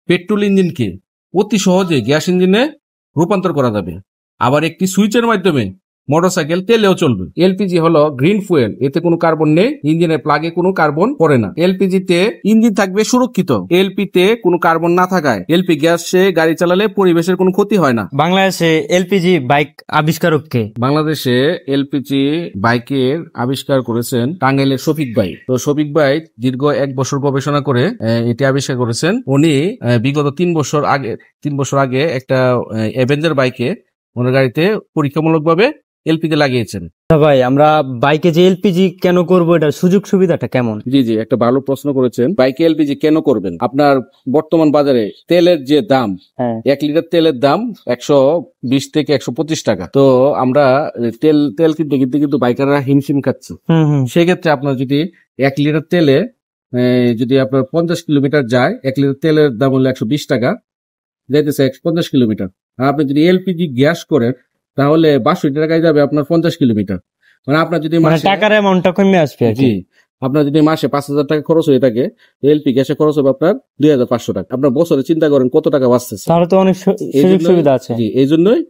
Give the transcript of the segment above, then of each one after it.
Petrol ইঞ্জিনকে অতি সহজে gas ইঞ্জিনে রূপান্তর করা যাবে। আবার একটি সুইচের মাধ্যমে মোটরসাইকেল তেলেও চলবে। এলপিজি হলো গ্রিন ফুয়েল, এতে কোনো কার্বন নেই, ইঞ্জিনের প্লাগে কোনো কার্বন পড়ে না। এলপিজি তে ইঞ্জিন থাকবে সুরক্ষিত। এলপি তে কোনো কার্বন না থাকায় এলপি গ্যাসে গাড়ি চালালে পরিবেশের কোনো ক্ষতি হয় না। বাংলাদেশে এলপিজি বাইক আবিষ্কারক কে? বাংলাদেশে এলপিজি বাইকের আবিষ্কার করেছেন টাঙ্গাইলের শফিক ভাই। তো শফিক ভাই দীর্ঘ 1 বছর গবেষণা করে এটি আবিষ্কার করেছেন। উনি বিগত 3 বছর আগে একটা অ্যাভেঞ্জার বাইকে ওনার গাড়িতে পরীক্ষামূলকভাবে এলপিজি লাগিয়েছেন। ভাই, আমরা বাইকে যে এলপিজি কেন করব, এটার সুযোগ সুবিধাটা কেমন? জি, একটা ভালো প্রশ্ন করেছেন। বাইকে এলপিজি কেন করবেন? আপনার বর্তমান বাজারে তেলের যে দাম, 1 লিটার তেলের দাম 120 থেকে 125 টাকা। তো আমরা তেল কিন্তু বাইকাররা হিমশিম খাচ্ছে। সেক্ষেত্রে আপনার যদি 1 লিটার তেলে যদি আপনার 50 কিলোমিটার যায়, 1 লিটার তেলের দাম হলো 120 টাকা, যাইতেছে 50 কিলোমিটার। আর আপনি যদি এলপিজি গ্যাস করেন তাহলে 62 টাকায় যাবে আপনার 50 কিলোমিটার। মানে আপনার যদি টাকার অ্যামাউন্টটা কমে আসবে। জি, আপনার যদি মাসে 5,000 টাকা খরচ হয়ে থাকে, এলপি গ্যাসে খরচ হবে আপনার 2,500 টাকা। আপনার বছরে চিন্তা করেন কত টাকা বাঁচতেছে। তাহলে তো অনেক সুযোগ সুবিধা আছে। জি, এই জন্যই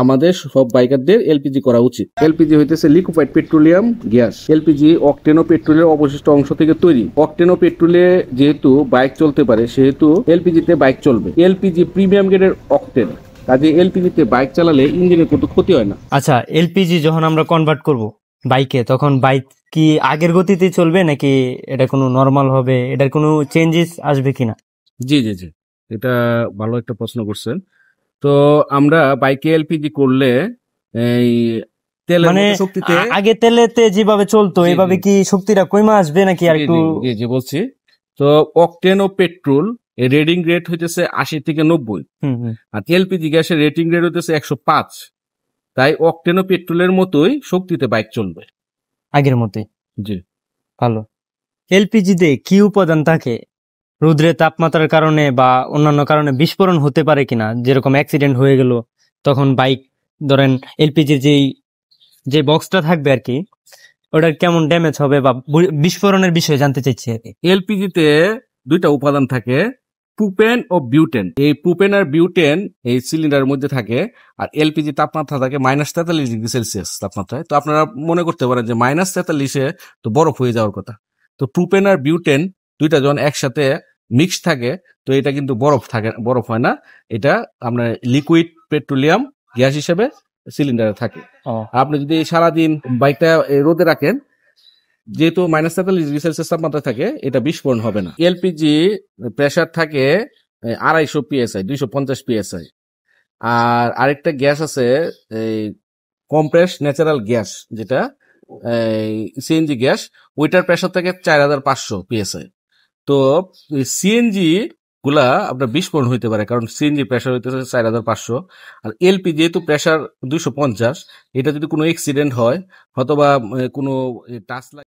আমাদের সব বাইকারদের এলপিজি করা উচিত। এলপিজি হইতেছে liquefied petroleum gas. LPG octane ও পেট্রোলের অবশিষ্ট অংশ থেকে তৈরি। অকটেন ও পেট্রোলে যেহেতু বাইক চলতে পারে, সেহেতু এলপিজিতে বাইক চলবে। এলপিজি প্রিমিয়াম গ্রেডের অকটেন, কাজে এলপিজিতে বাইক চালালে ইঞ্জিনের কোনো ক্ষতি হয় না। আচ্ছা, এলপিজি যখন আমরা কনভার্ট করব বাইকে, তখন বাইক কি আগের গতিতে চলবে নাকি এটা কোনো নরমাল হবে? এটার কোনো চেঞ্জেস আসবে কিনা? জি, এটা ভালো একটা প্রশ্ন করছেন। তো আমরা বাইকে এলপিজি করলে এই তেলের শক্তিতে আগে তেলেতে যেভাবে চলতো এইভাবে কি শক্তিটা কমে আসবে নাকি আর একটু? জি বলছি। তো অকটেন ও পেট্রোল এর রেটিং রেট হইতেছে 80 থেকে 90, আর এলপিজি গ্যাসের রেটিং রেট হইতেছে 105। তাই অকটেন ও পেট্রোলের মতোই শক্তিতে বাইক চলবে, আগের মতোই। জি, ভালো। এলপিজিতে কি উপাদান থাকে? রৌদ্রের তাপমাত্রার কারণে বা অন্যান্য কারণে বিস্ফোরণ হতে পারে কিনা? যেরকম অ্যাক্সিডেন্ট হয়ে গেল, তখন বাইক ধরেন এলপিজির যে বক্সটা থাকবে আর কি, ওটার কেমন ড্যামেজ হবে বা বিস্ফোরণের বিষয়ে জানতে চাইছি আর কি। এলপিজিতে 2টা উপাদান থাকে, প্রোপেন ও বিউটেন। এই প্রোপেন আর বিউটেন এই সিলিন্ডারের মধ্যে থাকে। আর এলপিজি তাপমাত্রা থাকে -43°C তাপমাত্রায়। তো আপনারা মনে করতে পারেন যে -43 তো বরফ হয়ে যাওয়ার কথা। তো প্রোপেন আর বিউটেন 2টা যখন একসাথে মিক্স থাকে, তো এটা কিন্তু বরফ হয় না। এটা আপনার লিকুইড পেট্রোলিয়াম গ্যাস হিসেবে সিলিন্ডারে থাকে। আপনি যদি সারাদিন বাইকটা রোদে রাখেন, যেহেতু -43°C তাপমাত্রা থাকে, এটা বিস্ফোরণ হবে না। এলপিজি প্রেসার থাকে 250 PSI, 250 PSI। আর আরেকটা গ্যাস আছে এই কম্প্রেস ন্যাচারাল গ্যাস, যেটা সিএনজি গ্যাস, ওইটার প্রেসার থাকে 4500 PSI। তো সিএনজি গুলা আপনার বিস্ফোরণ হইতে পারে, কারণ সিএনজি প্রেসার হইতেছে 4500, আর এলপি যেহেতু প্রেসার 250, এটা যদি কোনো অ্যাক্সিডেন্ট হয়, অথবা কোনো টাচ